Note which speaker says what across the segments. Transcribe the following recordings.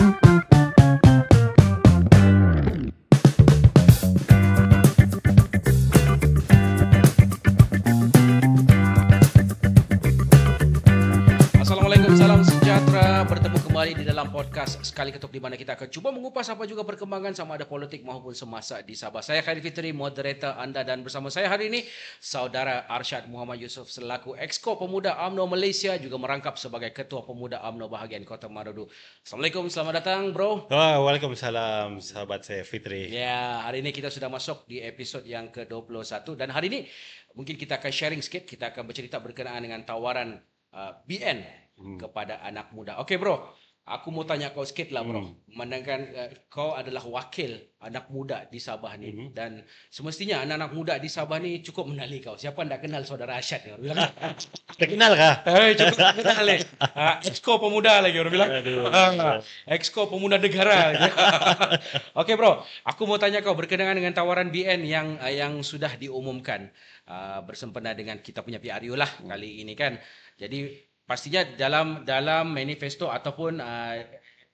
Speaker 1: Assalamualaikum, salam sejahtera. Bertemu kembali di dalam podcast Sekali Ketuk, di mana kita akan cuba mengupas apa juga perkembangan sama ada politik maupun semasa di Sabah. Saya Khairi Fitri, moderator anda, dan bersama saya hari ini Saudara Arsyad Muhammad Yusof selaku Exco Pemuda UMNO Malaysia, juga merangkap sebagai Ketua Pemuda UMNO bahagian Kota Marudu. Assalamualaikum, selamat datang bro.
Speaker 2: Waalaikumsalam sahabat saya Fitri.
Speaker 1: Ya, hari ini kita sudah masuk di episod yang ke-21 dan hari ini mungkin kita akan sharing sikit, kita akan bercerita berkenaan dengan tawaran BN kepada anak muda. Okey bro, aku mau tanya kau sikit lah bro. Memandangkan kau adalah wakil anak muda di Sabah ni, dan semestinya anak-anak muda di Sabah ni cukup mengenali kau. Siapa tak kenal saudara Arsyad ni? Orang bilang,
Speaker 2: Tak kenal kah?
Speaker 1: cukup kenal ni. Exco Pemuda lagi orang bilang. Exco Pemuda Negara. Okey bro, aku mau tanya kau berkenaan dengan tawaran BN yang sudah diumumkan bersempena dengan kita punya PRU lah kali ini kan. Jadi pastinya dalam manifesto ataupun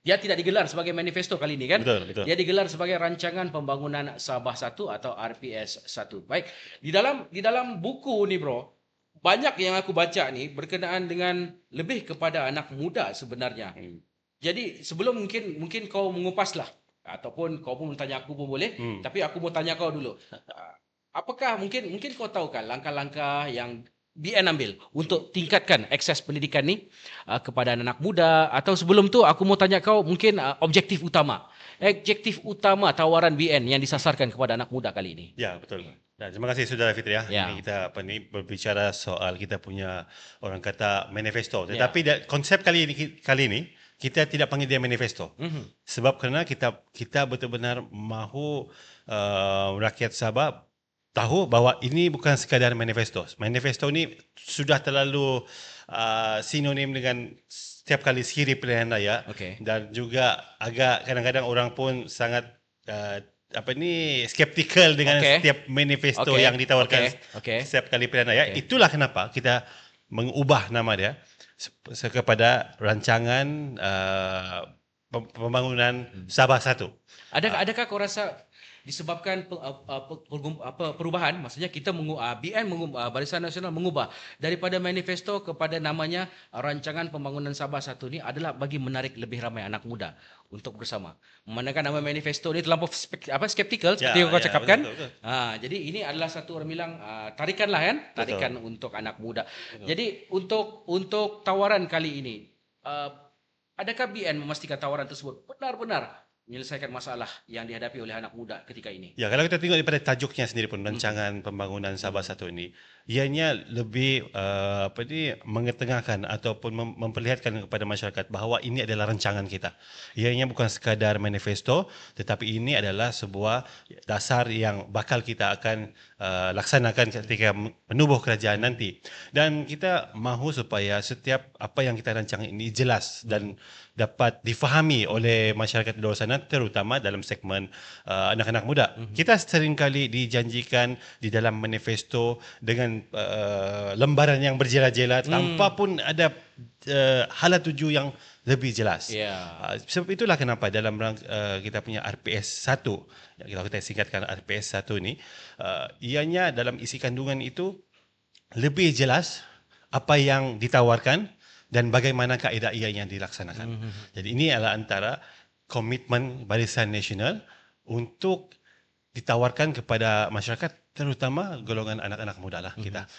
Speaker 1: dia tidak digelar sebagai manifesto kali ini kan.
Speaker 2: Betul.
Speaker 1: Dia digelar sebagai rancangan pembangunan Sabah 1 atau RPS 1. Baik, di dalam buku ni bro, banyak yang aku baca ni berkenaan dengan lebih kepada anak muda sebenarnya. Jadi sebelum mungkin kau mengupaslah ataupun kau pun tanya aku pun boleh, tapi aku mau tanya kau dulu. Apakah mungkin kau tahu kan langkah-langkah yang BN ambil untuk tingkatkan akses pendidikan ni kepada anak muda, atau sebelum tu aku mau tanya kau mungkin objektif utama tawaran BN yang disasarkan kepada anak muda kali ini.
Speaker 2: Ya, betul. Dan terima kasih saudara Fitri ya.
Speaker 1: Ya.
Speaker 2: Ini kita berbicara soal kita punya orang kata manifesto. Tetapi konsep kali ini kita tidak panggil dia manifesto. Sebab kerana kita betul-benar mahu rakyat Sabah tahu bahawa ini bukan sekadar manifesto. Manifesto ni sudah terlalu sinonim dengan setiap kali sekiri pilihan raya.
Speaker 1: Okey.
Speaker 2: Dan juga agak kadang-kadang orang pun sangat skeptikal dengan setiap manifesto yang ditawarkan setiap kali pilihan raya. Itulah kenapa kita mengubah nama dia kepada rancangan pembangunan Sabah 1.
Speaker 1: Adakah kau rasa disebabkan perubahan, maksudnya kita BN Barisan Nasional mengubah daripada manifesto kepada namanya rancangan pembangunan Sabah 1 ni adalah bagi menarik lebih ramai anak muda untuk bersama. Memandangkan nama manifesto ni terlampau skeptikal seperti yang kau cakapkan.
Speaker 2: Betul.
Speaker 1: Jadi ini adalah satu orang bilang tarikan lah kan, tarikan untuk anak muda. Jadi untuk tawaran kali ini, adakah BN memastikan tawaran tersebut benar-benar menyelesaikan masalah yang dihadapi oleh anak muda ketika ini?
Speaker 2: Ya, kalau kita tengok daripada tajuknya sendiri pun, rancangan pembangunan Sabah 1 ini, ianya lebih mengetengahkan ataupun memperlihatkan kepada masyarakat bahawa ini adalah rancangan kita. Ianya bukan sekadar manifesto, tetapi ini adalah sebuah dasar yang bakal kita akan laksanakan ketika menubuh kerajaan nanti. Dan kita mahu supaya setiap apa yang kita rancang ini jelas dan dapat difahami oleh masyarakat di luar sana, terutama dalam segmen anak-anak muda. Kita seringkali dijanjikan di dalam manifesto dengan lembaran yang berjela-jela tanpa pun ada hala tuju yang lebih jelas. Sebab itulah kenapa dalam kita punya RPS 1, kalau kita singkatkan RPS 1 ni, ianya dalam isi kandungan itu lebih jelas apa yang ditawarkan dan bagaimana kaedah ia yang dilaksanakan. Jadi ini adalah antara komitmen Barisan Nasional untuk ditawarkan kepada masyarakat, terutama golongan anak-anak muda lah kita.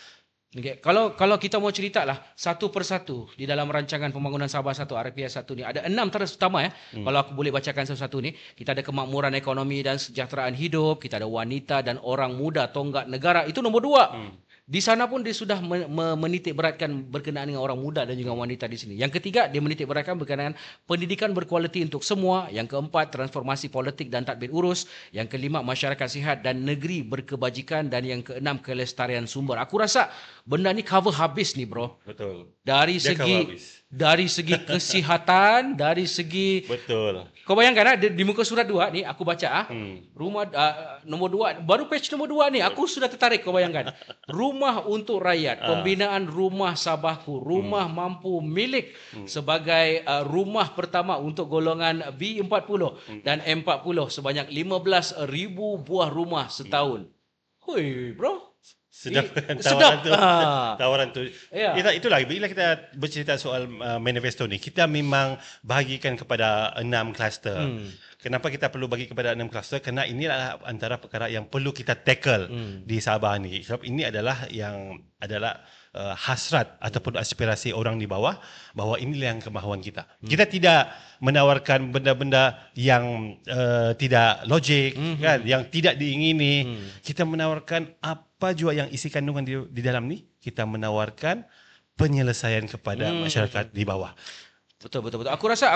Speaker 1: Okay. Kalau kita mau cerita lah satu persatu di dalam rancangan pembangunan Sabah 1 RPS 1 ni, ada 6 terus utama ya. Kalau aku boleh bacakan satu-satu ni, kita ada kemakmuran ekonomi dan sejahteraan hidup, kita ada wanita dan orang muda tonggak negara, itu nombor 2. Di sana pun dia sudah menitik beratkan berkenaan dengan orang muda dan juga wanita di sini. Yang ketiga, dia menitik beratkan berkenaan pendidikan berkualiti untuk semua. Yang keempat, transformasi politik dan tadbir urus. Yang kelima, masyarakat sihat dan negeri berkebajikan. Dan yang keenam, kelestarian sumber. Aku rasa benda ni cover habis ni bro.
Speaker 2: Betul.
Speaker 1: Dari
Speaker 2: Dia
Speaker 1: segi dari segi kesihatan, dari segi
Speaker 2: Betul.
Speaker 1: kau bayangkan di muka surat 2 ni aku baca rumah nombor 2 baru page nombor 2 ni aku sudah tertarik kau bayangkan. Rumah untuk rakyat, pembinaan rumah Sabahku, rumah mampu milik sebagai rumah pertama untuk golongan B40 dan M40 sebanyak 15,000 buah rumah setahun. Hui, bro.
Speaker 2: Sedap kan
Speaker 1: Sedap.
Speaker 2: tawaran tu.
Speaker 1: Ya.
Speaker 2: Itulah bila kita bercerita soal manifesto ni, kita memang bahagikan kepada 6 kluster. Kenapa kita perlu bagi kepada 6 kluster? Kerana inilah antara perkara yang perlu kita tackle di Sabah ni. Sebab ini adalah hasrat ataupun aspirasi orang di bawah, bahawa inilah yang kemahuan kita. Kita tidak menawarkan benda-benda yang tidak logik, kan, yang tidak diingini. Kita menawarkan apa jua yang isi kandungan di dalam ni. Kita menawarkan penyelesaian kepada masyarakat di bawah.
Speaker 1: Betul. Aku rasa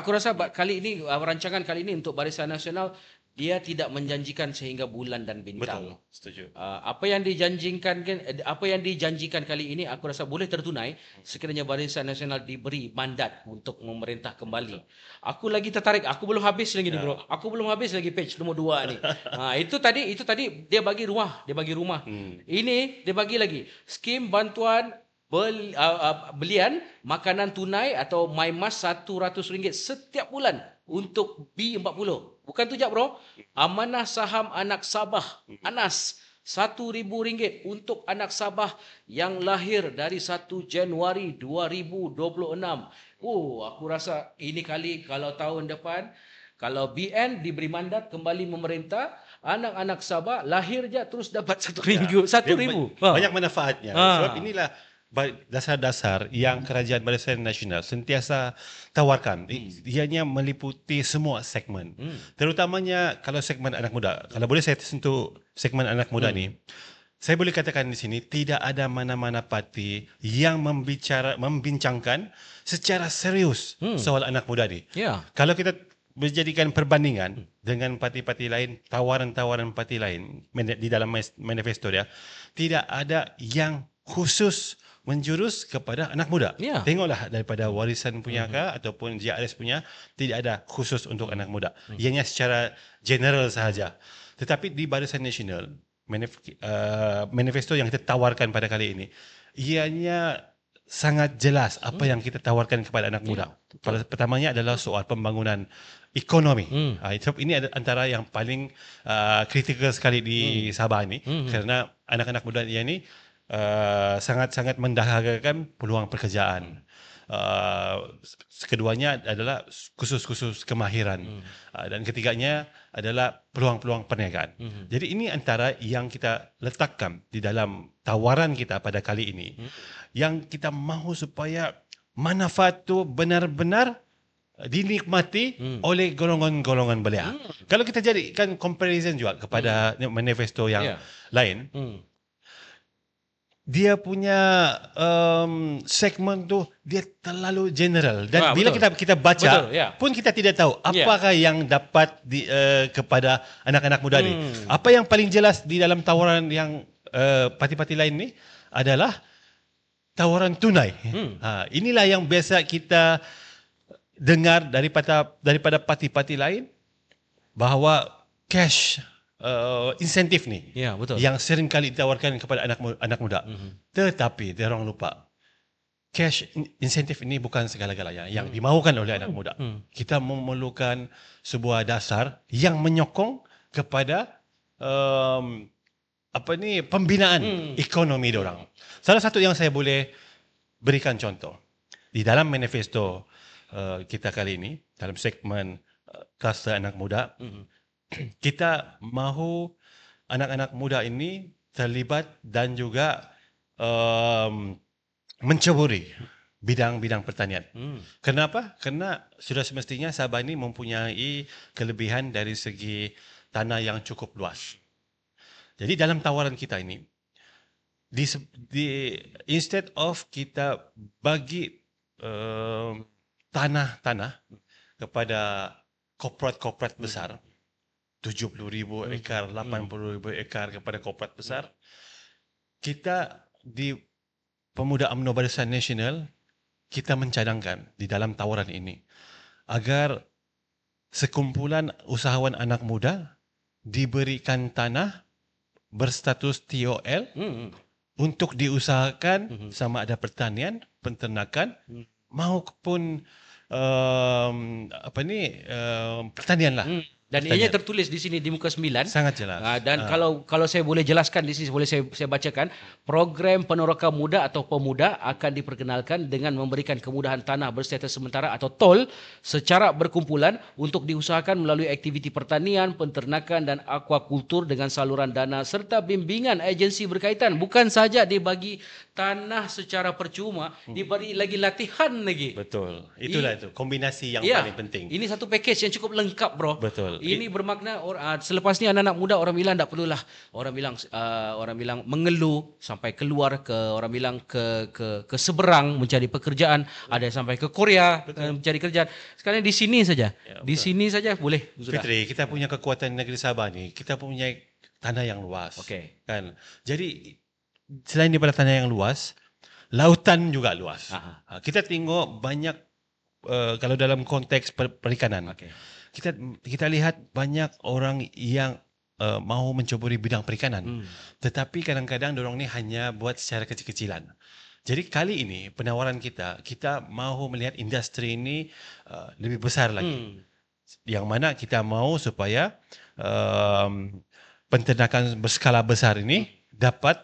Speaker 1: kali ini rancangan kali ini untuk Barisan Nasional dia tidak menjanjikan sehingga bulan dan bintang.
Speaker 2: Betul, setuju.
Speaker 1: Apa yang dijanjikan kali ini aku rasa boleh tertunai sekiranya Barisan Nasional diberi mandat untuk memerintah kembali. Aku lagi tertarik. Aku belum habis lagi ni, bro. Aku belum habis lagi page nombor 2 ni. Itu tadi dia bagi rumah, Ini dia bagi lagi skim bantuan belian makanan tunai atau MyMas RM100 setiap bulan untuk B40. Bukan tu je, bro. Amanah saham anak Sabah, ANAS, RM1,000 untuk anak Sabah yang lahir dari 1 Januari 2026. Aku rasa ini kali kalau tahun depan kalau BN diberi mandat kembali memerintah, anak-anak Sabah lahir je terus dapat RM1,000.
Speaker 2: Banyak manfaatnya. Sebab inilah dasar-dasar yang Kerajaan Barisan Nasional sentiasa tawarkan. Ianya meliputi semua segmen. Terutamanya kalau segmen anak muda. Kalau boleh saya sentuh segmen anak muda ni. Saya boleh katakan di sini tidak ada mana-mana parti yang membincangkan secara serius soal anak muda ni. Kalau kita menjadikan perbandingan dengan parti-parti lain, tawaran-tawaran parti lain di dalam manifesto dia, tidak ada yang khusus menjurus kepada anak muda. Tengoklah daripada warisan punya ataupun JRS punya, tidak ada khusus untuk anak muda. Ianya secara general sahaja. Tetapi di Barisan Nasional, manifesto yang kita tawarkan pada kali ini, ianya sangat jelas apa yang kita tawarkan kepada anak muda. Pertamanya adalah soal pembangunan ekonomi. Sebab ini antara yang paling kritikal sekali di Sabah ini, kerana anak-anak muda ini sangat-sangat mendahagakan peluang pekerjaan. Keduanya adalah khusus-khusus kemahiran. Dan ketiganya adalah peluang-peluang perniagaan. Jadi ini antara yang kita letakkan di dalam tawaran kita pada kali ini. Yang kita mahu supaya manfaat itu benar-benar dinikmati oleh golongan-golongan belia. Kalau kita jadikan comparison juga kepada manifesto yang lain, dia punya segmen tu dia terlalu general dan bila kita baca pun kita tidak tahu apakah yang dapat kepada anak-anak muda ni. Apa yang paling jelas di dalam tawaran yang parti-parti lain ni adalah tawaran tunai. Inilah yang biasa kita dengar daripada parti-parti lain, bahawa cash insentif ni yang sering kali ditawarkan kepada anak muda. Tetapi dia orang lupa, cash insentif ini bukan segala-galanya yang dimaukan oleh anak muda. Kita memerlukan sebuah dasar yang menyokong kepada pembinaan ekonomi diorang. Salah satu yang saya boleh berikan contoh di dalam manifesto kita kali ini, dalam segmen kluster anak muda, kita mahu anak-anak muda ini terlibat dan juga menceburi bidang-bidang pertanian. Kenapa? Kerana sudah semestinya Sabah ini mempunyai kelebihan dari segi tanah yang cukup luas. Jadi dalam tawaran kita ini, instead of kita bagi tanah-tanah kepada korporat besar, 70,000 ekar, 80,000 ekar kepada korporat besar, kita di Pemuda UMNO Barisan Nasional kita mencadangkan di dalam tawaran ini agar sekumpulan usahawan anak muda diberikan tanah berstatus TOL untuk diusahakan sama ada pertanian, penternakan maupun pertanian lah.
Speaker 1: Dan ianya tertulis di sini di muka 9.
Speaker 2: Sangat jelas.
Speaker 1: Dan kalau saya boleh jelaskan di sini, boleh saya bacakan, program penorokan muda atau pemuda akan diperkenalkan dengan memberikan kemudahan tanah berstatus sementara atau TOL secara berkumpulan untuk diusahakan melalui aktiviti pertanian, penternakan dan aquakultur dengan saluran dana serta bimbingan agensi berkaitan. Bukan saja dibagi tanah secara percuma, diberi lagi latihan lagi.
Speaker 2: Betul. Itulah itu kombinasi yang paling penting.
Speaker 1: Ini satu package yang cukup lengkap, bro.
Speaker 2: Betul.
Speaker 1: Ini bermakna selepas ni anak-anak muda orang bilang tak perlulah orang bilang mengeluh sampai keluar ke orang bilang ke seberang mencari pekerjaan, ada yang sampai ke Korea mencari kerjaan. Sekarang di sini saja. Di sini saja boleh sudah.
Speaker 2: Fitri, kita punya kekuatan negeri Sabah ni, kita punya tanah yang luas.
Speaker 1: Okey.
Speaker 2: Kan? Jadi selain daripada tanah yang luas, lautan juga luas. Kita tengok banyak kalau dalam konteks perikanan.
Speaker 1: Okey.
Speaker 2: Kita lihat banyak orang yang mahu mencuburi bidang perikanan. Tetapi kadang-kadang dorang ni hanya buat secara kecil-kecilan. Jadi kali ini penawaran kita mahu melihat industri ini lebih besar lagi. Yang mana kita mahu supaya penternakan berskala besar ini dapat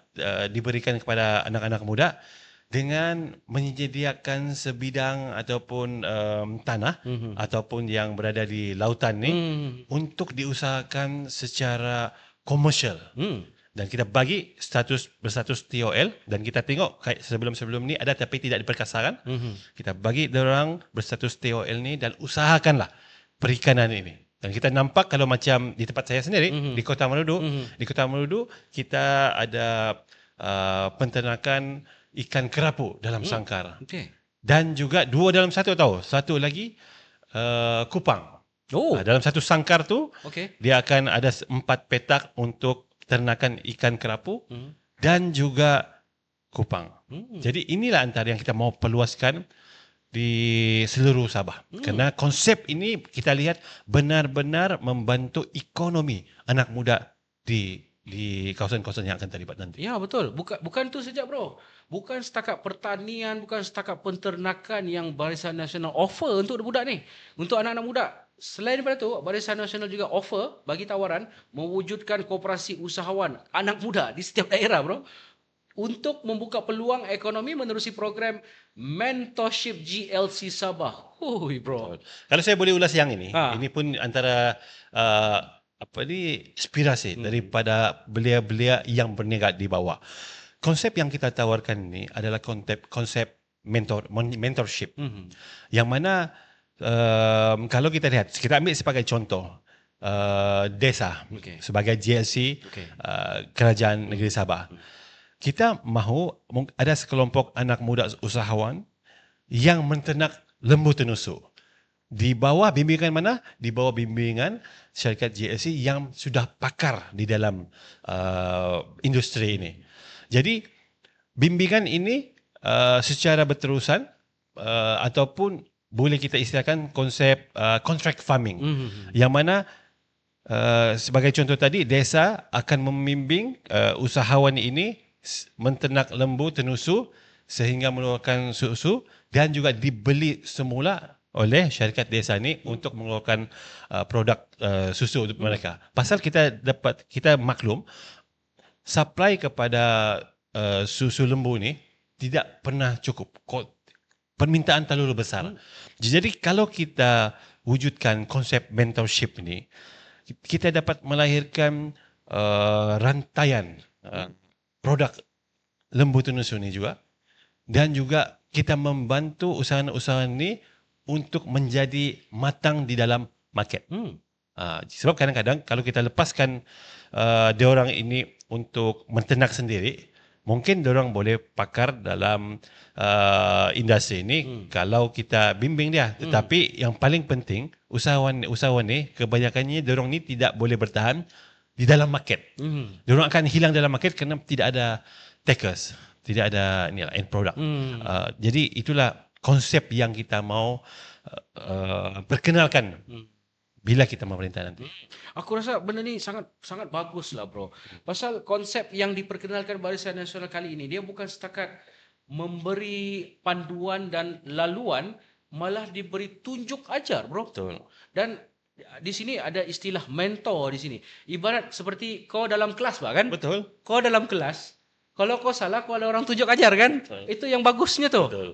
Speaker 2: diberikan kepada anak-anak muda dengan menyediakan sebidang ataupun tanah ataupun yang berada di lautan ni untuk diusahakan secara komersial. Dan kita bagi berstatus TOL dan kita tengok sebelum-sebelum ni ada tapi tidak diperkasakan. Kita bagi orang berstatus TOL ni dan usahakanlah perikanan ini. Dan kita nampak kalau macam di tempat saya sendiri di Kota Maludu, kita ada penternakan ikan kerapu dalam sangkar.
Speaker 1: Okey.
Speaker 2: Dan juga 2 dalam 1 tahu. Satu lagi kupang. Dalam satu sangkar tu dia akan ada 4 petak untuk ternakan ikan kerapu dan juga kupang. Jadi inilah antara yang kita mau perluaskan di seluruh Sabah. Kerana konsep ini kita lihat benar-benar membantu ekonomi anak muda di kawasan-kawasan yang akan terlibat nanti.
Speaker 1: Ya, betul. Bukan tu saja, bro. Bukan setakat pertanian, bukan setakat penternakan yang Barisan Nasional offer untuk budak ni. Untuk anak-anak muda. Selain daripada tu, Barisan Nasional juga offer bagi tawaran mewujudkan koperasi usahawan anak muda di setiap daerah, bro. Untuk membuka peluang ekonomi menerusi program Mentorship GLC Sabah. Hui, bro.
Speaker 2: Kalau saya boleh ulas yang ini pun antara inspirasi daripada belia-belia yang berniaga di bawah. Konsep yang kita tawarkan ini adalah konsep mentorship. Yang mana kalau kita lihat, kita ambil sebagai contoh desa sebagai GLC Kerajaan Negeri Sabah. Kita mahu ada sekelompok anak muda usahawan yang menternak lembu tenusuk. Di bawah bimbingan mana? Di bawah bimbingan syarikat GLC yang sudah pakar di dalam industri ini. Jadi bimbingan ini secara berterusan ataupun boleh kita istilahkan konsep contract farming. Yang mana sebagai contoh tadi, desa akan membimbing usahawan ini menternak lembu tenusuk sehingga mengeluarkan susu dan juga dibeli semula oleh syarikat desa ni untuk mengeluarkan produk susu untuk mereka. Pasal kita maklum supply kepada susu lembu ni tidak pernah cukup. Permintaan terlalu besar. Jadi kalau kita wujudkan konsep mentorship ni, kita dapat melahirkan rantaian produk lembu tenusuk ni juga, dan juga kita membantu usahawan-usahawan ni untuk menjadi matang di dalam market. Sebab kadang-kadang kalau kita lepaskan diorang ini untuk menternak sendiri, mungkin diorang boleh pakar dalam industri ini kalau kita bimbing dia. Tetapi yang paling penting, usahawan ni kebanyakannya diorang ni tidak boleh bertahan di dalam market. Diorang akan hilang dalam market kerana tidak ada takers, tidak ada end product. Jadi itulah konsep yang kita mau perkenalkan
Speaker 1: Hmm.
Speaker 2: bila kita memerintah nanti.
Speaker 1: Aku rasa benda ni sangat sangat bagus lah bro. Pasal konsep yang diperkenalkan Barisan Nasional kali ini, dia bukan setakat memberi panduan dan laluan, malah diberi tunjuk ajar bro.
Speaker 2: Betul.
Speaker 1: Dan di sini ada istilah mentor di sini. Ibarat seperti kau dalam kelas bah kan?
Speaker 2: Betul.
Speaker 1: Kau dalam kelas, kalau kau salah kau ada orang tunjuk ajar kan?
Speaker 2: Betul.
Speaker 1: Itu yang bagusnya tuh.
Speaker 2: Betul.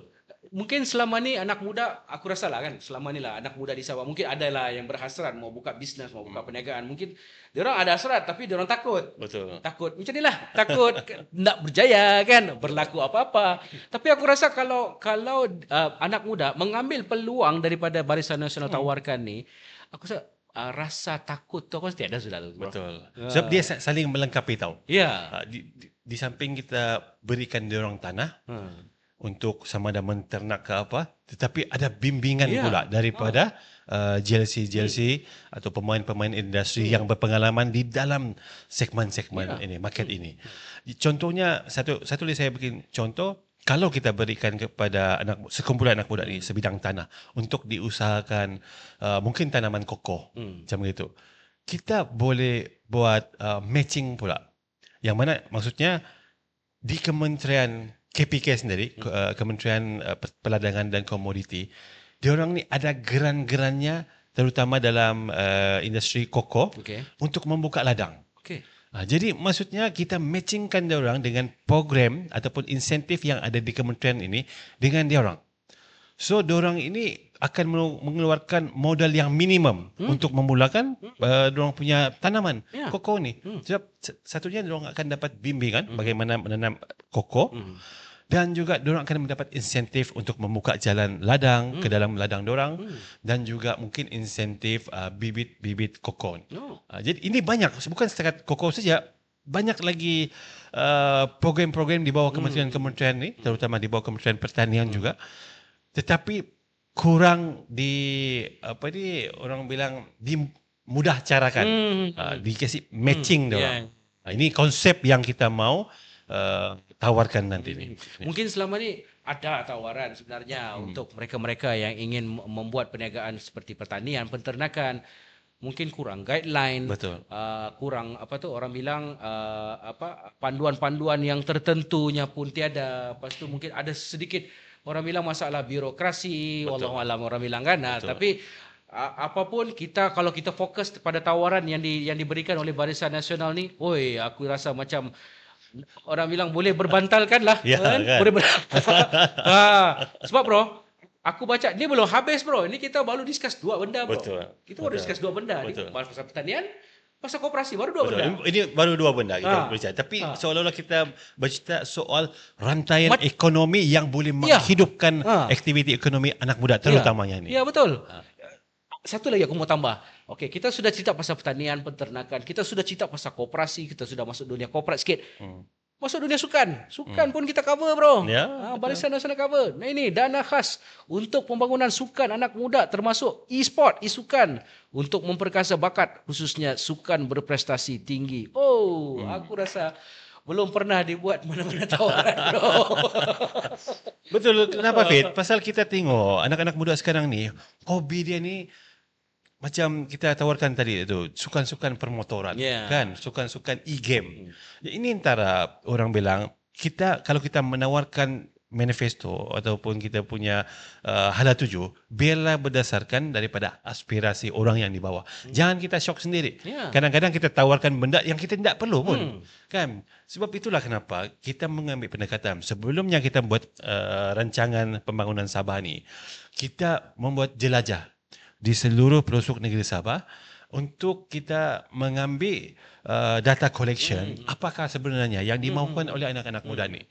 Speaker 1: Mungkin selama ni anak muda, aku rasa lah kan, selama ni lah anak muda di Sabah, mungkin ada lah yang berhasrat mau buka bisnes, mau buka perniagaan. Mungkin diorang ada hasrat tapi diorang takut.
Speaker 2: Betul.
Speaker 1: Takut macam inilah, takut tak berjaya kan, berlaku apa-apa. Tapi aku rasa kalau anak muda mengambil peluang daripada Barisan Nasional tawarkan ni, aku rasa rasa takut tu pasti ada sudah tu. Bro.
Speaker 2: Betul.
Speaker 1: Ya.
Speaker 2: Sebab dia saling melengkapi tau.
Speaker 1: Ya.
Speaker 2: Di samping kita berikan dia orang tanah untuk sama ada menternak ke apa, tetapi ada bimbingan
Speaker 1: Ya.
Speaker 2: pula daripada GLC atau pemain-pemain industri yang berpengalaman di dalam segmen-segmen ini, market ini. Contohnya satu lagi saya bikin contoh, kalau kita berikan kepada sekumpulan anak muda ni sebidang tanah untuk diusahakan mungkin tanaman koko macam itu, kita boleh buat matching pula. Yang mana maksudnya di Kementerian KPK sendiri, Kementerian Perdagangan dan Komoditi, diorang ni ada geran-gerannya terutama dalam industri koko untuk membuka ladang. Jadi maksudnya kita matchingkan diorang dengan program ataupun insentif yang ada di kementerian ini dengan diorang. So diorang ini akan mengeluarkan modal yang minimum untuk memulakan diorang punya tanaman koko ni. Sebab satunya diorang akan dapat bimbingan bagaimana menanam koko. Dan juga diorang akan mendapat insentif untuk membuka jalan ladang ke dalam ladang diorang dan juga mungkin insentif bibit-bibit koko. Jadi ini banyak, bukan setakat koko saja, banyak lagi program-program di bawah kementerian-kementerian ni, terutama di bawah Kementerian Pertanian juga. Tetapi kurang orang bilang dimudah carakan, dikasih matching diorang. Ini konsep yang kita mau tawarkan nanti ni.
Speaker 1: Mungkin selama ni ada tawaran sebenarnya untuk mereka-mereka yang ingin membuat perniagaan seperti pertanian, penternakan, mungkin kurang guideline.
Speaker 2: Betul.
Speaker 1: Kurang orang bilang panduan-panduan yang tertentunya pun tiada. Lepas tu mungkin ada sedikit orang bilang masalah birokrasi, wallahu alam orang bilang kan. Tapi apapun kalau kita fokus pada tawaran yang diberikan oleh Barisan Nasional ni, aku rasa macam orang bilang boleh berbantalkan lah. Kan? Boleh sebab bro, aku baca ni belum habis bro. Ini kita baru discuss dua benda bro. Kita baru discuss dua benda. Ni pasal pertanian, pasal koperasi, baru dua benda.
Speaker 2: Ini baru dua benda kita berbicara. Tapi seolah-olah kita bercerita soal rantaian ekonomi yang boleh menghidupkan aktiviti ekonomi anak muda terutamanya ni.
Speaker 1: Ya betul. Satu lagi aku mau tambah. Okey, kita sudah cerita pasal pertanian, penternakan, kita sudah cerita pasal koperasi, kita sudah masuk dunia korporat sikit. Masuk dunia sukan. Sukan pun kita cover bro. Barisan Nasional cover. Nah ini dana khas untuk pembangunan sukan anak muda termasuk e-sport, e-sukan untuk memperkasa bakat khususnya sukan berprestasi tinggi. Aku rasa belum pernah dibuat mana-mana tawaran bro.
Speaker 2: Betul. Kenapa Fit? Pasal kita tengok anak-anak muda sekarang ni, hobi dia ni macam kita tawarkan tadi itu, sukan-sukan permotoran, kan? Sukan-sukan e-game. Ini antara orang bilang, kalau kita menawarkan manifesto ataupun kita punya hala tuju, biarlah berdasarkan daripada aspirasi orang yang di bawah. Jangan kita shock sendiri. Kadang-kadang kita tawarkan benda yang kita tidak perlu pun. Kan? Sebab itulah kenapa kita mengambil pendekatan. Sebelumnya kita buat rancangan pembangunan Sabah ni, kita membuat jelajah di seluruh pelosok negeri Sabah untuk kita mengambil data collection apakah sebenarnya yang dimahukan oleh anak-anak muda ni.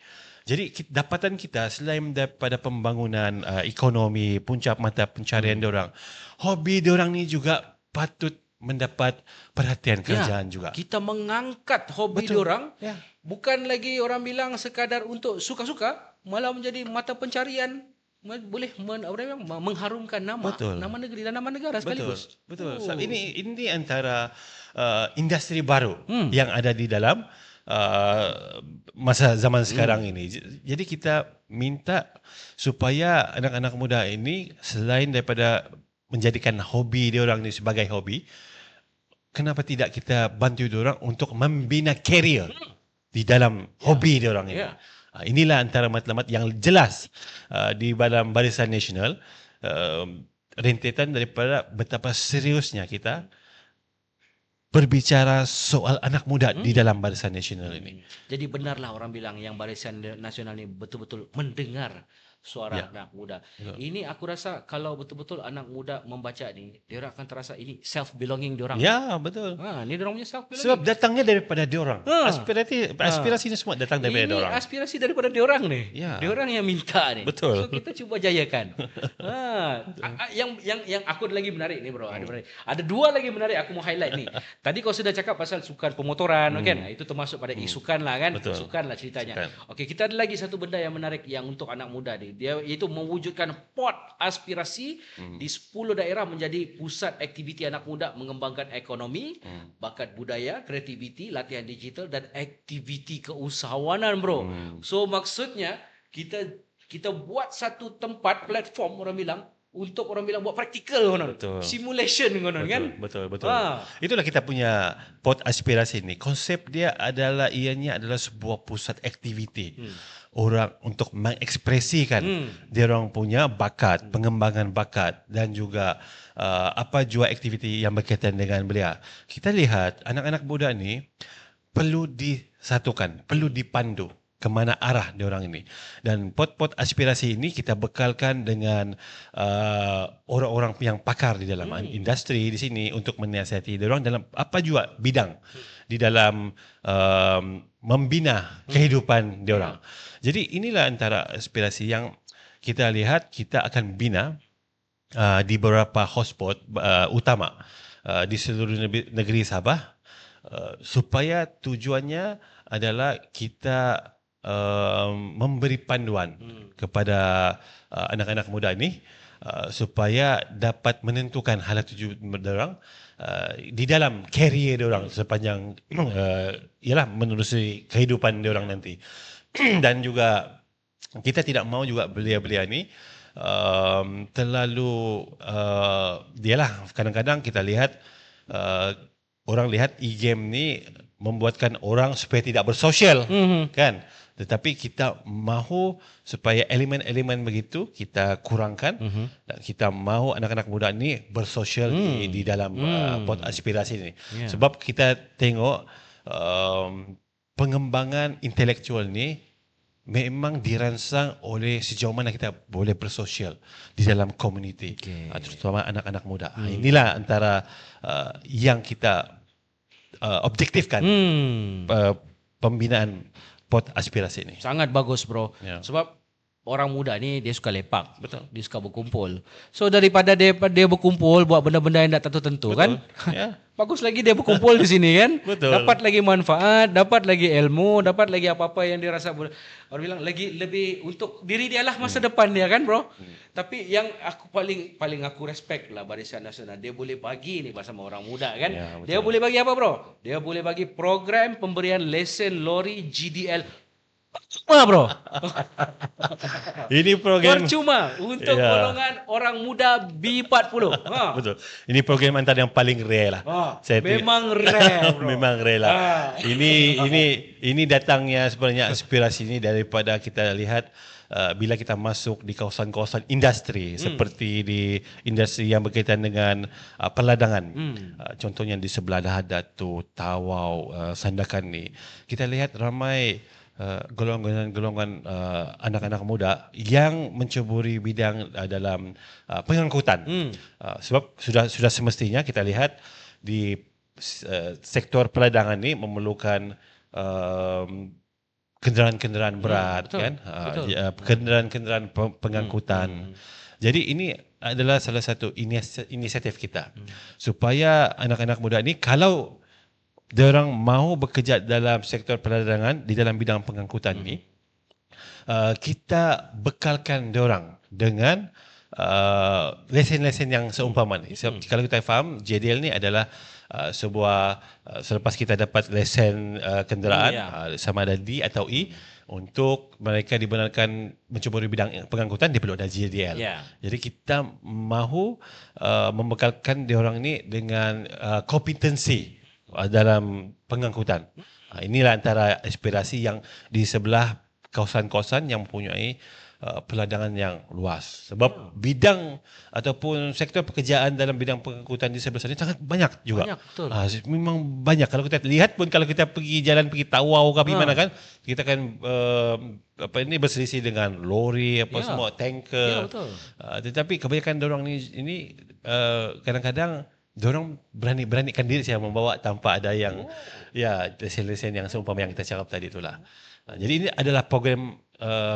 Speaker 2: Jadi dapatan kita selain daripada pembangunan ekonomi, punca mata pencarian diorang, hobi diorang ni juga patut mendapat perhatian kerajaan juga.
Speaker 1: Kita mengangkat hobi diorang, bukan lagi orang bilang sekadar untuk suka-suka, malah menjadi mata pencarian, boleh mengharumkan nama negeri dan nama negara sekaligus.
Speaker 2: Betul. So, ini antara industri baru yang ada di dalam masa zaman sekarang ini. Jadi kita minta supaya anak-anak muda ini selain daripada menjadikan hobi dia orang ni sebagai hobi, kenapa tidak kita bantu dia orang untuk membina career di dalam hobi dia orang ini.
Speaker 1: Ya.
Speaker 2: Inilah antara matlamat yang jelas di dalam Barisan Nasional, rentetan daripada betapa seriusnya kita berbicara soal anak muda di dalam Barisan Nasional ini.
Speaker 1: Jadi benarlah orang bilang yang Barisan Nasional ini betul-betul mendengar suara anak muda. Ini aku rasa kalau betul-betul anak muda membaca ni, dia orang akan terasa ini self belonging dia orang.
Speaker 2: Ya, betul.
Speaker 1: Ini dia orang punya self belonging.
Speaker 2: Sebab datangnya daripada dia orang. Aspirasi ni semua datang daripada dia
Speaker 1: Ini
Speaker 2: orang.
Speaker 1: aspirasi daripada dia orang ni.
Speaker 2: Ya.
Speaker 1: Dia orang yang minta ni.
Speaker 2: Betul.
Speaker 1: So kita cuba jayakan. Yang aku ada lagi menarik ni bro. Ada dua lagi menarik aku mau highlight ni. Tadi kau sudah cakap pasal sukan pemotoran kan. Itu termasuk pada isukan lah kan.
Speaker 2: Betul.
Speaker 1: Sukan lah ceritanya.
Speaker 2: Sukan.
Speaker 1: Okey, kita ada lagi satu benda yang menarik yang untuk anak muda ni. Dia iaitu mewujudkan pot aspirasi di 10 daerah menjadi pusat aktiviti anak muda mengembangkan ekonomi, bakat budaya, kreativiti, latihan digital dan aktiviti keusahawanan bro. So maksudnya kita buat satu tempat platform orang bilang untuk orang bilang buat praktikal konon. Simulation konon kan?
Speaker 2: Betul. Itulah kita punya pot aspirasi ni. Konsep dia adalah ianya adalah sebuah pusat aktiviti. Orang untuk mengekspresikan dia orang punya bakat, pengembangan bakat dan juga apa jua aktiviti yang berkaitan dengan belia. Kita lihat anak-anak muda ni perlu disatukan, perlu dipandu ke mana arah dia orang ini. Dan pot-pot aspirasi ini kita bekalkan dengan orang-orang yang pakar di dalam industri di sini untuk menasihati dia orang dalam apa jua bidang di dalam membina kehidupan dia orang. Jadi inilah antara aspirasi yang kita lihat kita akan bina di beberapa hotspot utama di seluruh negeri Sabah supaya tujuannya adalah kita memberi panduan kepada anak-anak muda ini supaya dapat menentukan hala tuju mereka di dalam career dia orang sepanjang ialah menerusi kehidupan dia orang nanti. Dan juga kita tidak mau juga belia-belia ni terlalu dialah kadang-kadang kita lihat orang lihat e-game ni membuatkan orang supaya tidak bersosial kan, tetapi kita mahu supaya elemen-elemen begitu kita kurangkan dan kita mahu anak-anak muda ni bersosial di dalam pot aspirasi ni. Sebab kita tengok pengembangan intelektual ni memang dirangsang oleh sejauh mana kita boleh bersosial di dalam komuniti, terutama anak-anak muda. Inilah antara yang kita objektifkan pembinaan pot aspirasi ini.
Speaker 1: Sangat bagus bro.
Speaker 2: Ya.
Speaker 1: Sebab orang muda ni dia suka lepak.
Speaker 2: Betul.
Speaker 1: Dia suka berkumpul. So daripada dia berkumpul buat benda-benda yang tak tentu kan.
Speaker 2: Ya.
Speaker 1: Bagus lagi dia berkumpul di sini kan.
Speaker 2: Betul.
Speaker 1: Dapat lagi manfaat, dapat lagi ilmu, dapat lagi apa-apa yang dia rasa orang bilang lagi lebih untuk diri dia lah masa depan dia kan bro. Tapi yang aku paling aku respect lah Barisan Nasional, dia boleh bagi ni bersama orang muda kan.
Speaker 2: Ya, betul.
Speaker 1: Dia boleh bagi apa bro? Dia boleh bagi program pemberian lesen lori GDL bro.
Speaker 2: Ini program
Speaker 1: Percuma untuk golongan orang muda B40.
Speaker 2: Betul. Ini program antara yang paling rare lah.
Speaker 1: Memang rare bro.
Speaker 2: Memang rare lah. Ini datangnya sebenarnya aspirasi ini daripada kita lihat bila kita masuk di kawasan-kawasan industri seperti di industri yang berkaitan dengan perladangan. Contohnya di sebelah Datu, Tawau, Sandakan ni. Kita lihat ramai golongan-golongan anak-anak muda yang menceburi bidang dalam pengangkutan. Sebab sudah semestinya kita lihat di sektor perladangan ni memerlukan kenderaan-kenderaan berat kan, kenderaan-kenderaan pengangkutan. Jadi ini adalah salah satu inisiatif kita supaya anak-anak muda ni kalau dia orang mahu bekerja dalam sektor perdagangan di dalam bidang pengangkutan ni, kita bekalkan dia orang dengan lesen-lesen yang seumpama ni. Kalau kita faham, JDL ni adalah sebuah selepas kita dapat lesen kenderaan, sama ada D atau E, untuk mereka dibenarkan mencuburi bidang pengangkutan, dia perlu ada JDL. Jadi kita mahu membekalkan diorang ni dengan kompetensi dalam pengangkutan. Inilah antara aspirasi yang di sebelah kawasan-kawasan yang mempunyai peladangan yang luas. Sebab bidang ataupun sektor pekerjaan dalam bidang pengangkutan di sebelah sana sangat banyak juga.
Speaker 1: Banyak, betul.
Speaker 2: Memang banyak. Kalau kita lihat pun, kalau kita pergi jalan, pergi Tawau ke pergi mana kan, kita akan berselisih dengan lori semua, tanker.
Speaker 1: betul.
Speaker 2: Tetapi kebanyakan dorang ini kadang-kadang dorang beranikan diri saya membawa tanpa ada yang lesen-lesen yang seumpama yang kita cakap tadi itulah. Jadi ini adalah program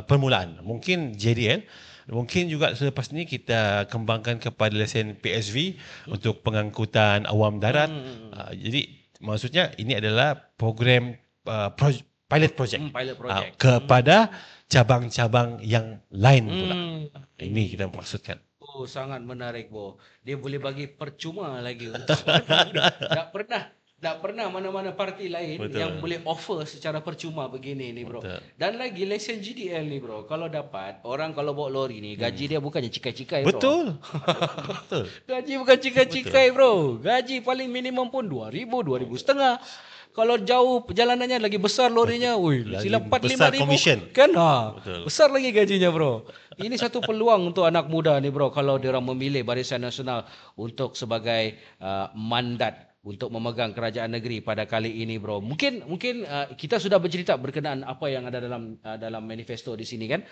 Speaker 2: permulaan. Mungkin JDL, mungkin juga selepas ini kita kembangkan kepada lesen PSV untuk pengangkutan awam darat. Jadi maksudnya ini adalah program pilot project, kepada cabang-cabang yang lain pula. Ini kita maksudkan.
Speaker 1: Oh, sangat menarik, Bo. Dia boleh bagi percuma lagi. Tak pernah mana-mana parti lain yang boleh offer secara percuma begini ni, bro. Dan lagi lesen GDL ni, bro. Kalau dapat, orang kalau bawa lori ni, gaji dia bukannya cikai-cikai, bro.
Speaker 2: Betul.
Speaker 1: Gaji bukan cikai-cikai, bro. Gaji paling minimum pun 2,000, 2,500. Kalau jauh perjalanannya lagi besar lorinya, sila 4-5 ribu kan? Besar lagi gajinya, bro. Ini satu peluang untuk anak muda ni, bro, kalau dia orang memilih Barisan Nasional untuk sebagai mandat untuk memegang kerajaan negeri pada kali ini, bro. Mungkin kita sudah bercerita berkenaan apa yang ada dalam manifesto di sini kan.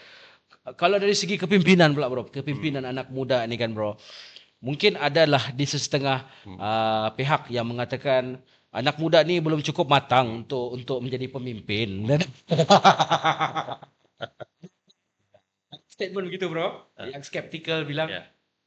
Speaker 1: Kalau dari segi kepimpinan pula, bro, kepimpinan anak muda ni kan, bro. Mungkin adalah di setengah pihak yang mengatakan anak muda ni belum cukup matang untuk menjadi pemimpin. Statement begitu, bro. Yang skeptikal bilang,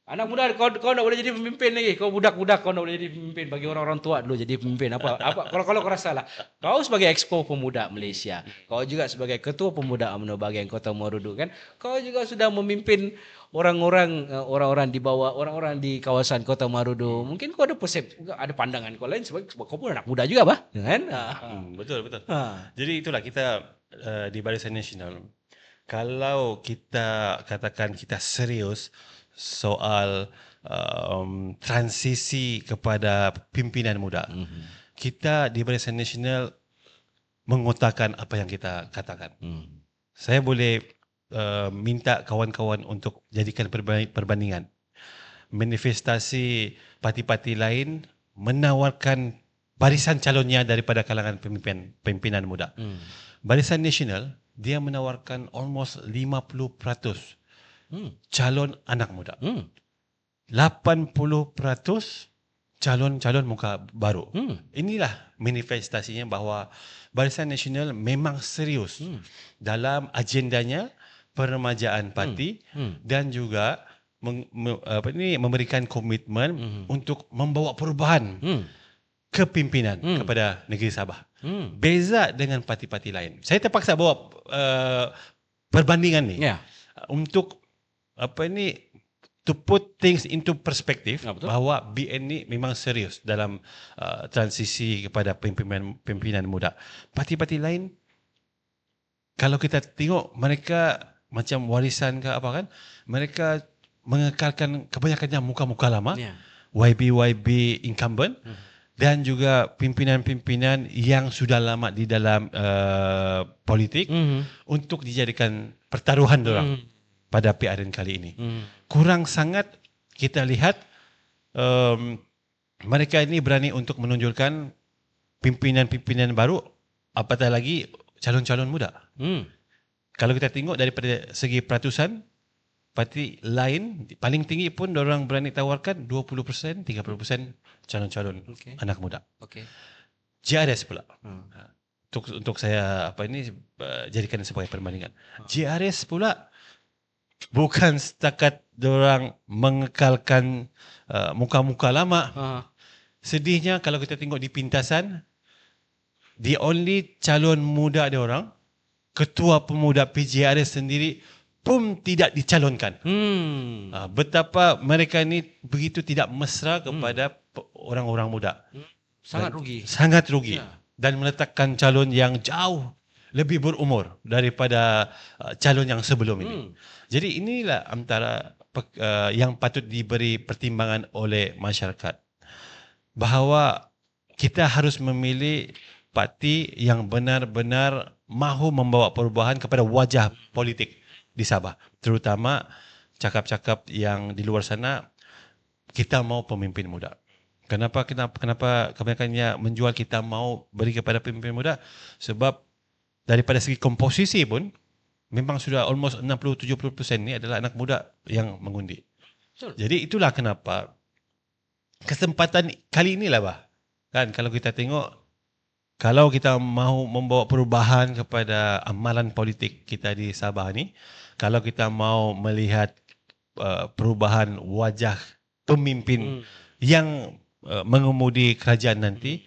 Speaker 1: anak muda, kau nak boleh jadi pemimpin lagi. Kau budak-budak, kau nak boleh jadi pemimpin. Bagi orang-orang tua dulu jadi pemimpin. Kalau kau rasa lah, kau sebagai Exco Pemuda Malaysia, kau juga sebagai Ketua Pemuda UMNO bahagian Kota Marudu kan, kau juga sudah memimpin orang-orang di bawah, orang-orang di kawasan Kota Marudu. Mungkin kau ada ada pandangan kau lain sebab kau pun anak muda juga, bah, kan?
Speaker 2: Betul. Jadi itulah kita di Barisan Nasional. Kalau kita katakan kita serius soal transisi kepada pimpinan muda, kita di Barisan Nasional mengotakkan apa yang kita katakan. Saya boleh minta kawan-kawan untuk jadikan perbandingan. Manifestasi parti-parti lain menawarkan barisan calonnya daripada kalangan pimpinan muda. Barisan Nasional, dia menawarkan almost 50% calon anak muda. 80% calon-calon muka baru. Inilah manifestasinya bahawa Barisan Nasional memang serius dalam agendanya peremajaan parti dan juga memberikan komitmen untuk membawa perubahan kepimpinan kepada negeri Sabah. Beza dengan parti-parti lain. Saya terpaksa bawa perbandingan ni untuk to put things into perspective, bahawa BN ni memang serius dalam transisi kepada pimpinan muda. Parti-parti lain, kalau kita tengok, mereka macam warisan ke apa kan, mereka mengekalkan kebanyakannya muka-muka lama, YB incumbent, dan juga pimpinan-pimpinan yang sudah lama di dalam politik untuk dijadikan pertaruhan dorang pada PRN kali ini. Kurang sangat kita lihat mereka ini berani untuk menonjolkan pimpinan-pimpinan baru, apatah lagi calon-calon muda. Kalau kita tengok daripada segi peratusan, parti lain paling tinggi pun orang berani tawarkan 20%, 30% calon-calon anak muda. JRS pula. Untuk saya jadikan sebagai perbandingan. JRS pula bukan setakat orang mengekalkan muka-muka lama. Sedihnya kalau kita tengok di pintasan, the only calon muda dia orang, ketua pemuda PJRS sendiri pun tidak dicalonkan.
Speaker 1: Hmm.
Speaker 2: Betapa mereka ni begitu tidak mesra kepada orang-orang muda.
Speaker 1: Sangat
Speaker 2: Dan
Speaker 1: rugi.
Speaker 2: Sangat rugi.
Speaker 1: Ya.
Speaker 2: Dan meletakkan calon yang jauh lebih berumur daripada calon yang sebelum ini. Jadi inilah antara yang patut diberi pertimbangan oleh masyarakat. Bahawa kita harus memilih parti yang benar-benar mahu membawa perubahan kepada wajah politik di Sabah. Terutama cakap-cakap yang di luar sana, kita mau pemimpin muda. Kenapa kebanyakannya menjual kita mau beri kepada pemimpin muda? Sebab daripada segi komposisi pun memang sudah almost 60-70% ni adalah anak muda yang mengundi.
Speaker 1: Betul.
Speaker 2: Jadi itulah kenapa kesempatan kali inilah bah. Kan kalau kita tengok, kalau kita mahu membawa perubahan kepada amalan politik kita di Sabah ni, kalau kita mau melihat perubahan wajah pemimpin yang mengemudi kerajaan nanti,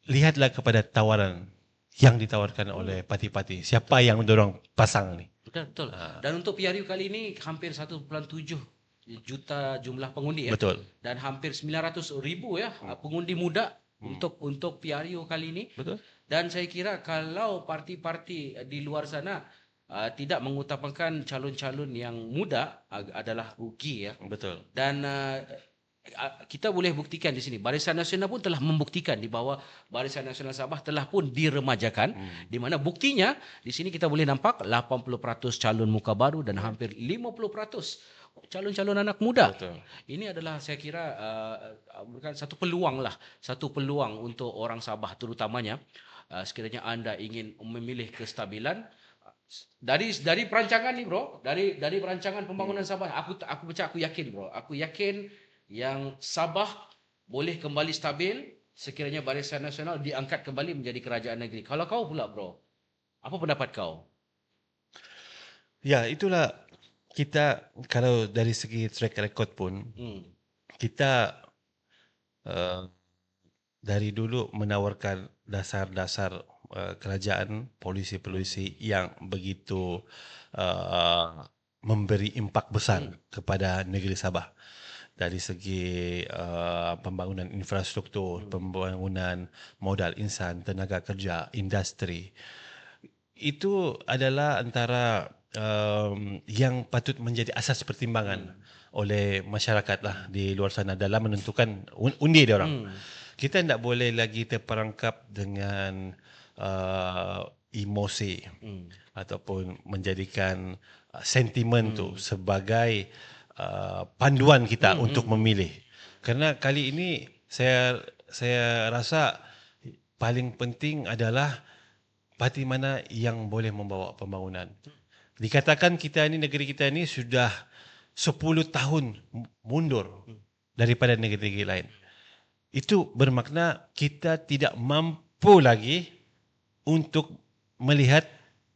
Speaker 2: lihatlah kepada tawaran yang ditawarkan oleh parti-parti. Siapa yang mendorong pasang ni?
Speaker 1: Betul. Dan untuk PRU kali ini hampir 1.7 juta jumlah pengundi ya.
Speaker 2: Betul.
Speaker 1: Dan hampir 900,000 ya pengundi muda untuk PRU kali ini.
Speaker 2: Betul.
Speaker 1: Dan saya kira kalau parti-parti di luar sana tidak mengutamakan calon-calon yang muda adalah rugi ya.
Speaker 2: Betul.
Speaker 1: Dan kita boleh buktikan di sini. Barisan Nasional pun telah membuktikan di bawah Barisan Nasional Sabah telah pun diremajakan. Di mana buktinya di sini kita boleh nampak 80% calon muka baru dan hampir 50% calon-calon anak muda.
Speaker 2: Betul.
Speaker 1: Ini adalah saya kira bukan satu peluang untuk orang Sabah terutamanya sekiranya anda ingin memilih kestabilan dari perancangan ni bro, dari perancangan pembangunan Sabah, aku yakin bro, aku yakin yang Sabah boleh kembali stabil sekiranya Barisan Nasional diangkat kembali menjadi kerajaan negeri. Kalau kau pula bro, apa pendapat kau?
Speaker 2: Ya, itulah kita kalau dari segi track record pun kita dari dulu menawarkan dasar-dasar kerajaan, polisi-polisi yang begitu memberi impak besar kepada negeri Sabah. Dari segi pembangunan infrastruktur, pembangunan modal insan, tenaga kerja, industri. Itu adalah antara yang patut menjadi asas pertimbangan oleh masyarakat lah di luar sana dalam menentukan undi dia orang. Kita tidak boleh lagi terperangkap dengan emosi ataupun menjadikan sentimen tu sebagai panduan kita untuk memilih. Kerana kali ini saya rasa paling penting adalah parti mana yang boleh membawa pembangunan. Dikatakan negeri kita ni sudah 10 tahun mundur daripada negeri-negeri lain. Itu bermakna kita tidak mampu lagi untuk melihat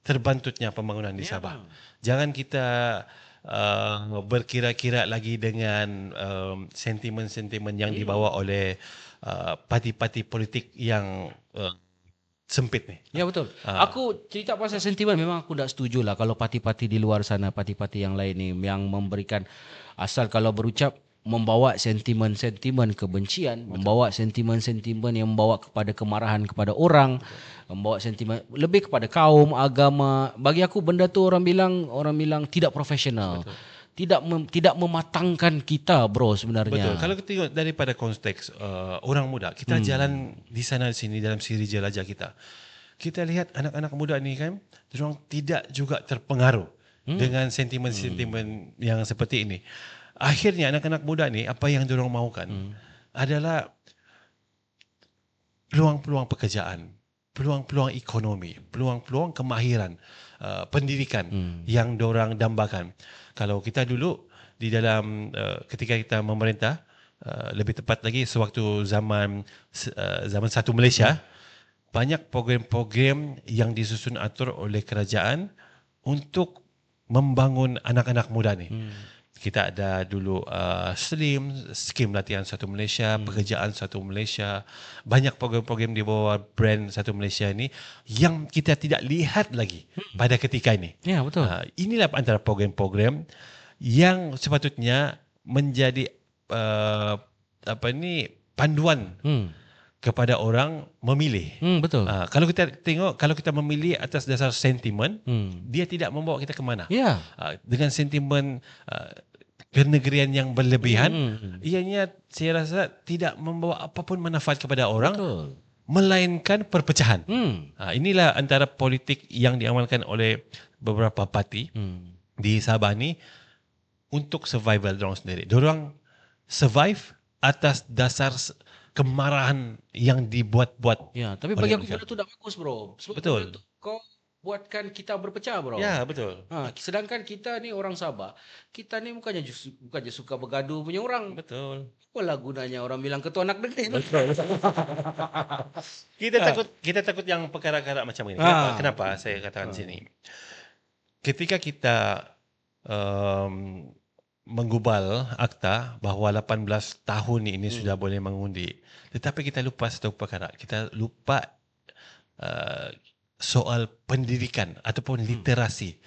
Speaker 2: terbantutnya pembangunan di Sabah. Jangan kita berkira-kira lagi dengan sentimen-sentimen yang dibawa oleh parti-parti politik yang sempit ni.
Speaker 1: Ya betul. Aku cerita pasal sentimen, memang aku tak setuju lah kalau parti-parti di luar sana, parti-parti yang lain ni yang memberikan, asal kalau berucap membawa sentimen-sentimen kebencian, membawa sentimen-sentimen yang membawa kepada kemarahan kepada orang, membawa sentimen lebih kepada kaum, agama. Bagi aku benda tu orang bilang tidak profesional. Tidak mematangkan kita bro sebenarnya.
Speaker 2: Betul. Kalau kita tengok daripada konteks orang muda, kita jalan di sana sini dalam siri jelajah kita. Kita lihat anak-anak muda ni kan, mereka tidak juga terpengaruh dengan sentimen-sentimen yang seperti ini. Akhirnya anak-anak muda ni apa yang diorang mahukan adalah peluang-peluang pekerjaan, peluang-peluang ekonomi, peluang-peluang kemahiran, pendidikan yang diorang dambakan. Kalau kita dulu di dalam ketika kita memerintah, lebih tepat lagi sewaktu zaman satu Malaysia, banyak program-program yang disusun atur oleh kerajaan untuk membangun anak-anak muda ni. Kita ada dulu SLIM, Skim Latihan Satu Malaysia, Pekerjaan Satu Malaysia. Banyak program-program di bawah brand Satu Malaysia ini yang kita tidak lihat lagi pada ketika ini.
Speaker 1: Ya, betul.
Speaker 2: Inilah antara program-program yang sepatutnya menjadi panduan kepada orang memilih.
Speaker 1: Betul.
Speaker 2: Kalau kita tengok, kalau kita memilih atas dasar sentimen, dia tidak membawa kita ke mana.
Speaker 1: Ya.
Speaker 2: Dengan sentimen kenegerian yang berlebihan, ianya saya rasa tidak membawa apapun manfaat kepada orang,
Speaker 1: Betul.
Speaker 2: melainkan perpecahan. Inilah antara politik yang diamalkan oleh beberapa parti di Sabah ni untuk survival dorang sendiri. Dorang survive atas dasar kemarahan yang dibuat-buat.
Speaker 1: Ya, tapi
Speaker 2: oleh
Speaker 1: bagi aku
Speaker 2: mereka.
Speaker 1: benda tu tak bagus, bro. Sebab
Speaker 2: Betul.
Speaker 1: benda tu kau buatkan kita berpecah, bro.
Speaker 2: Ya, betul.
Speaker 1: Sedangkan kita ni orang Sabah, kita ni bukannya suka bergaduh punya orang.
Speaker 2: Betul.
Speaker 1: Apalah gunanya orang bilang ketua anak negeri.
Speaker 2: Betul. Kita takut yang perkara-perkara macam ini. Kenapa saya katakan sini? Ketika kita menggubal akta bahawa 18 tahun ini sudah boleh mengundi, tetapi kita lupa satu perkara. Kita lupa soal pendidikan ataupun literasi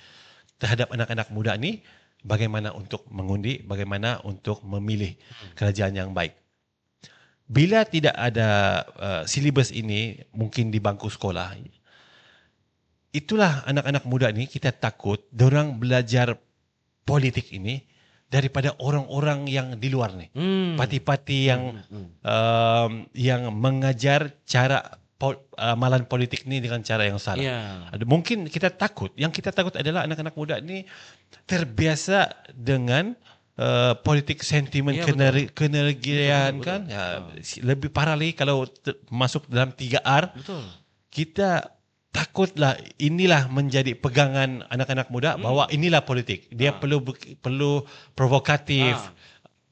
Speaker 2: terhadap anak-anak muda ni, bagaimana untuk mengundi, bagaimana untuk memilih kerajaan yang baik. Bila tidak ada silibus ini mungkin di bangku sekolah, itulah anak-anak muda ni kita takut dorang belajar politik ini daripada orang-orang yang di luar ni. Parti-parti yang mengajar cara amalan politik ni dengan cara yang salah.
Speaker 1: Ya.
Speaker 2: Mungkin kita takut, yang kita takut adalah anak-anak muda ni terbiasa dengan politik sentimen
Speaker 1: Ya,
Speaker 2: kenegerian kan. Lebih parah lagi kalau masuk dalam 3R.
Speaker 1: Betul.
Speaker 2: Kita takutlah inilah menjadi pegangan anak-anak muda bahawa inilah politik. Dia perlu provokatif.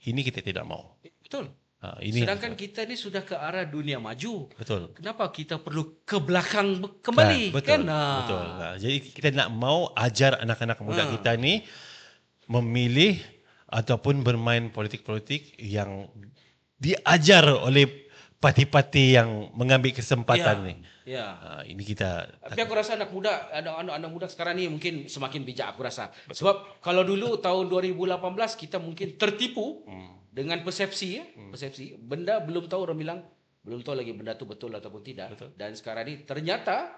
Speaker 2: Ini kita tidak mau.
Speaker 1: Betul.
Speaker 2: Ini
Speaker 1: Sedangkan kita ni sudah ke arah dunia maju.
Speaker 2: betul.
Speaker 1: Kenapa kita perlu ke belakang kembali?
Speaker 2: Betul.
Speaker 1: Kan?
Speaker 2: Betul. Jadi kita nak mau ajar anak-anak muda kita ni memilih ataupun bermain politik-politik yang diajar oleh parti-parti yang mengambil kesempatan ni.
Speaker 1: Ya.
Speaker 2: Ini kita
Speaker 1: Tapi aku rasa anak muda sekarang ni mungkin semakin bijak, aku rasa. Sebab kalau dulu tahun 2018 kita mungkin tertipu dengan persepsi. Benda belum tahu, orang bilang belum tahu lagi benda tu betul ataupun tidak.
Speaker 2: Betul.
Speaker 1: Dan sekarang ni ternyata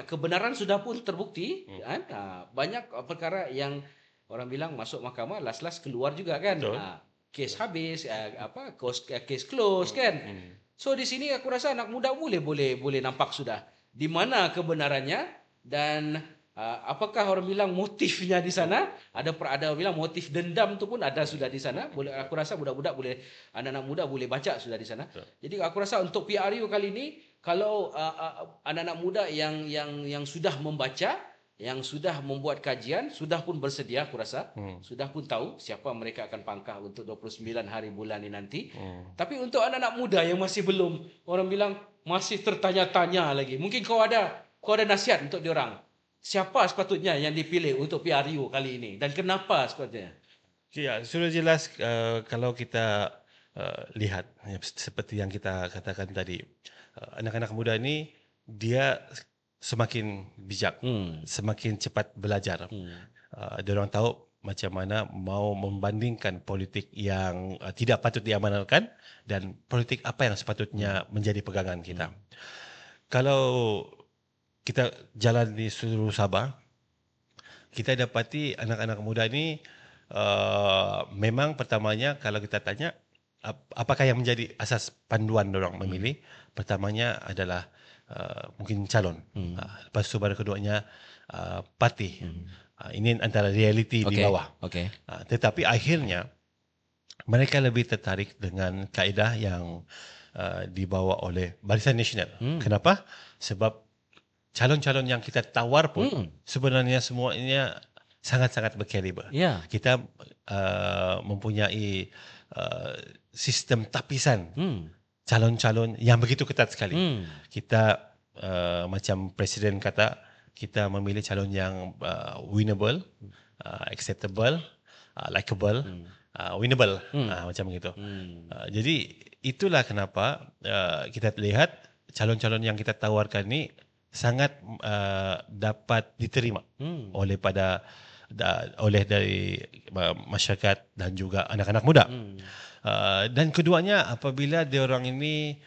Speaker 1: kebenaran sudah pun terbukti. Kan? Banyak perkara yang orang bilang masuk mahkamah, last keluar juga kan.
Speaker 2: Betul.
Speaker 1: Kes habis, kes close kan. So di sini aku rasa anak muda boleh nampak sudah di mana kebenarannya, dan apakah orang bilang motifnya di sana. Ada orang bilang motif dendam tu pun ada sudah di sana. Boleh, aku rasa budak-budak boleh, anak-anak muda boleh baca sudah di sana. Jadi aku rasa untuk PRU kali ini, kalau anak-anak muda yang sudah membaca, yang sudah membuat kajian, sudah pun bersedia, aku rasa sudah pun tahu siapa mereka akan pangkah untuk 29 hari bulan ini nanti. Tapi untuk anak-anak muda yang masih belum, orang bilang masih tertanya-tanya lagi, mungkin kau ada nasihat untuk diorang. Siapa sepatutnya yang dipilih untuk PRU kali ini dan kenapa sepatutnya?
Speaker 2: Ya, sudah jelas kalau kita lihat seperti yang kita katakan tadi, anak-anak muda ini dia semakin bijak, semakin cepat belajar. Dia orang tahu macam mana mau membandingkan politik yang tidak patut diamalkan dan politik apa yang sepatutnya menjadi pegangan kita. Kalau kita jalan di seluruh Sabah, kita dapati anak-anak muda ini memang pertamanya kalau kita tanya apakah yang menjadi asas panduan dorang memilih, pertamanya adalah mungkin calon. Lepas tu baru keduanya parti. Ini antara realiti di bawah. Tetapi akhirnya mereka lebih tertarik dengan kaedah yang dibawa oleh Barisan Nasional. Kenapa? Sebab calon-calon yang kita tawar pun sebenarnya semuanya sangat-sangat berkaliber. Kita mempunyai sistem tapisan calon-calon yang begitu ketat sekali. Kita macam Presiden kata, kita memilih calon yang winnable, acceptable, likable, winnable, macam begitu. Jadi itulah kenapa kita lihat calon-calon yang kita tawarkan ni sangat dapat diterima oleh dari masyarakat dan juga anak-anak muda. Dan keduanya apabila diorang ini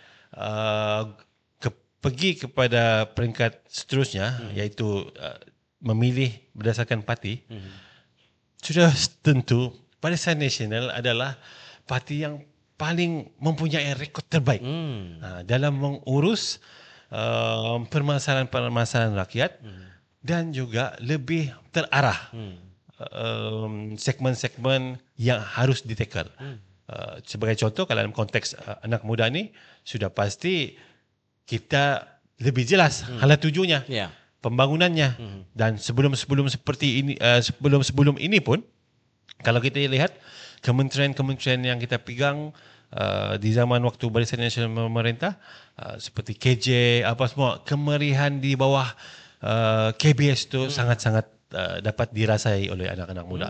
Speaker 2: pergi kepada peringkat seterusnya, iaitu memilih berdasarkan parti, sudah tentu Barisan Nasional adalah parti yang paling mempunyai rekod terbaik dalam mengurus permasalahan-permasalahan rakyat dan juga lebih terarah segmen-segmen yang harus ditackle. Sebagai contoh, kalau dalam konteks anak muda ni, sudah pasti kita lebih jelas hala tujunya, pembangunannya, dan sebelum seperti ini, sebelum ini pun, kalau kita lihat kementerian-kementerian yang kita pegang di zaman waktu Barisan Nasional memerintah, seperti KJ, apa semua, kemerihan di bawah KBS tu sangat-sangat dapat dirasai oleh anak-anak muda.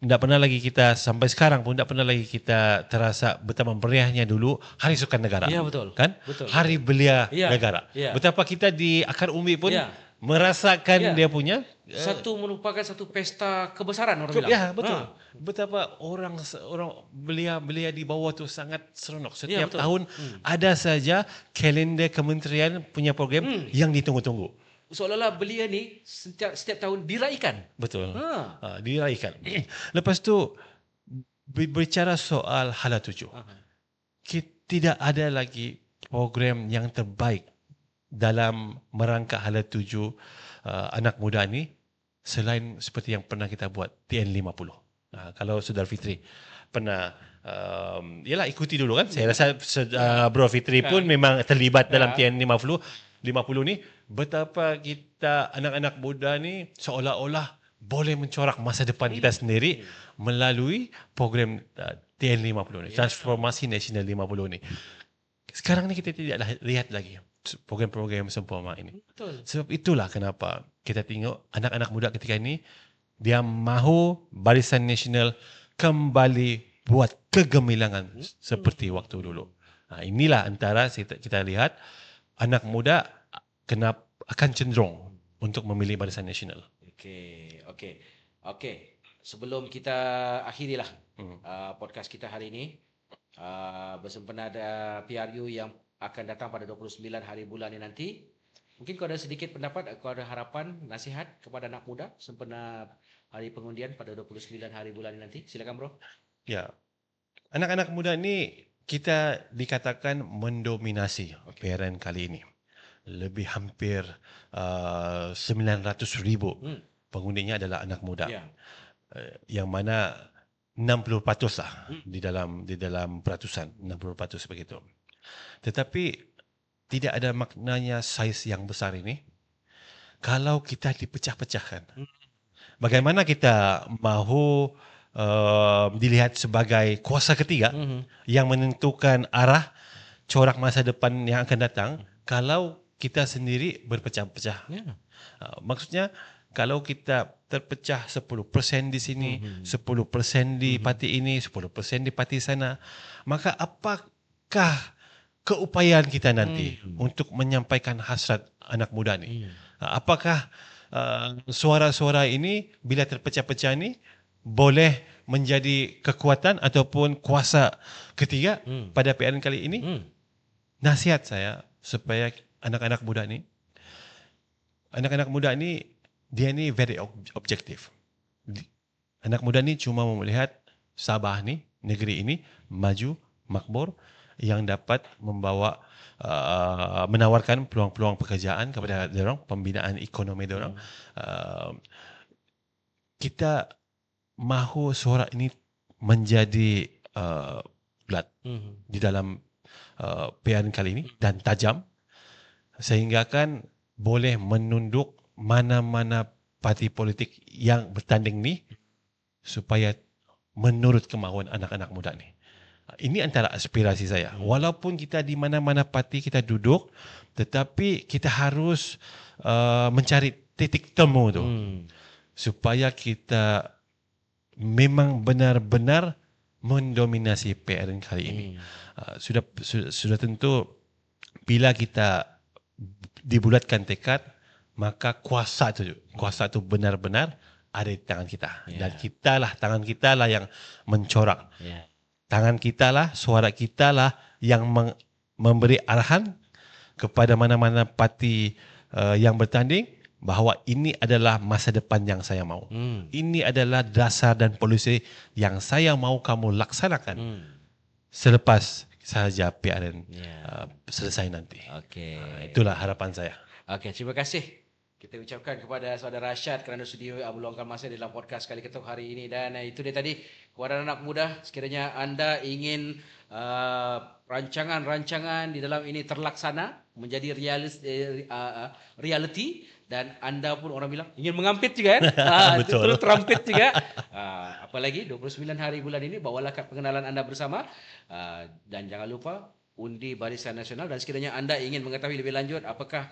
Speaker 2: Tidak pernah lagi kita, sampai sekarang pun tidak pernah lagi kita terasa betapa meriahnya dulu Hari Sukan Negara.
Speaker 1: Ya, betul.
Speaker 2: Kan?
Speaker 1: Betul.
Speaker 2: Hari Belia
Speaker 1: Ya,
Speaker 2: Negara.
Speaker 1: ya.
Speaker 2: Betapa kita di akar umbi pun
Speaker 1: Ya.
Speaker 2: merasakan
Speaker 1: Ya.
Speaker 2: dia punya
Speaker 1: merupakan satu pesta kebesaran orang bilang.
Speaker 2: ya, betul. Betapa orang belia di bawah tu sangat seronok. Setiap
Speaker 1: betul.
Speaker 2: tahun ada saja kalender kementerian punya program yang ditunggu-tunggu.
Speaker 1: Seolah-olah belia ni setiap tahun diraikan.
Speaker 2: Betul. Diraikan. Lepas tu berbicara soal hala tuju. Tidak ada lagi program yang terbaik dalam merangka hala tuju anak muda ni selain seperti yang pernah kita buat TN50. Kalau Saudara Fitri pernah yalah ikuti dulu kan. Saya rasa Bro Fitri pun memang terlibat dalam TN50 ni, betapa kita anak-anak muda ni seolah-olah boleh mencorak masa depan kita sendiri melalui program TN50 ni, Transformasi Nasional 50 ni. Sekarang ni kita tidak lihat lagi program-program seumpama ini.
Speaker 1: Betul.
Speaker 2: Sebab itulah kenapa kita tengok anak-anak muda ketika ini dia mahu Barisan Nasional kembali buat kegemilangan seperti waktu dulu. Inilah antara kita lihat anak muda akan cenderung untuk memilih Barisan Nasional. Okey.
Speaker 1: Sebelum kita akhirilah podcast kita hari ini, bersempena ada PRU yang akan datang pada 29 hari bulan ini nanti. Mungkin kau ada sedikit pendapat, kau ada harapan, nasihat kepada anak muda sempena hari pengundian pada 29 hari bulan ini nanti. Silakan bro.
Speaker 2: Ya. Anak-anak muda ni kita dikatakan mendominasi PRN kali ini. Lebih hampir 900,000 pengundinya adalah anak muda. Yang mana 60% lah di dalam peratusan, 60% begitu. Tetapi tidak ada maknanya saiz yang besar ini kalau kita dipecah-pecahkan. Bagaimana kita mahu dilihat sebagai kuasa ketiga yang menentukan arah corak masa depan yang akan datang kalau kita sendiri berpecah-pecah. Maksudnya kalau kita terpecah 10% di sini, 10% di parti ini, 10% di parti sana, maka apakah keupayaan kita nanti untuk menyampaikan hasrat anak muda ni? Apakah suara-suara ini bila terpecah-pecah ni boleh menjadi kekuatan ataupun kuasa ketiga pada PRN kali ini? Nasihat saya supaya anak-anak muda ni dia ni very objektif. Anak muda ni cuma melihat Sabah ni, negeri ini maju, makmur, yang dapat membawa menawarkan peluang-peluang pekerjaan kepada diorang, pembinaan ekonomi diorang. Kita mahu suara ini menjadi bulat di dalam PRN kali ini dan tajam, sehingga kan boleh menunduk mana-mana parti politik yang bertanding ni supaya menurut kemahuan anak-anak muda ni. Ini antara aspirasi saya. Walaupun kita di mana-mana parti kita duduk, tetapi kita harus mencari titik temu tu supaya kita memang benar-benar mendominasi PRN kali ini. Sudah tentu bila kita dibulatkan tekad, maka kuasa tu benar-benar ada di tangan kita. Dan tangan kita lah yang mencorak. Tangan kita lah, suara kita lah yang memberi arahan kepada mana-mana parti yang bertanding bahawa ini adalah masa depan yang saya mau. Ini adalah dasar dan polisi yang saya mau kamu laksanakan selepas sahaja PRN selesai nanti. Itulah harapan saya.
Speaker 1: Okey, terima kasih. Kita ucapkan kepada saudara Rashad kerana sudi meluangkan masa dalam podcast Kali Ketuk hari ini. Dan itu dia tadi, kepada anak muda, sekiranya anda ingin rancangan-rancangan di dalam ini terlaksana, menjadi reality, dan anda pun orang bilang ingin mengampit juga kan?
Speaker 2: Betul.
Speaker 1: Terampit juga. Apalagi 29 hari bulan ini, bawalah kad pengenalan anda bersama. Dan jangan lupa undi Barisan Nasional. Dan sekiranya anda ingin mengetahui lebih lanjut apakah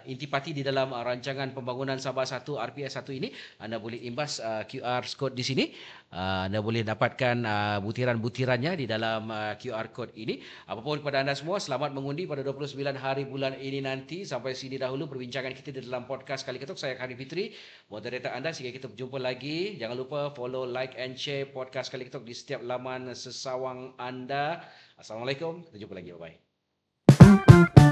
Speaker 1: intipati di dalam rancangan pembangunan Sabah 1 RPS 1 ini, anda boleh imbas QR code di sini. Anda boleh dapatkan butiran-butirannya di dalam QR code ini. Apapun kepada anda semua, selamat mengundi pada 29 hari bulan ini nanti. Sampai sini dahulu perbincangan kita di dalam podcast Kali Ketuk. Saya Khani Fitri, moderator anda. Sehingga kita berjumpa lagi. Jangan lupa follow, like and share podcast Kali Ketuk di setiap laman sesawang anda. Assalamualaikum. Kita jumpa lagi. Bye-bye.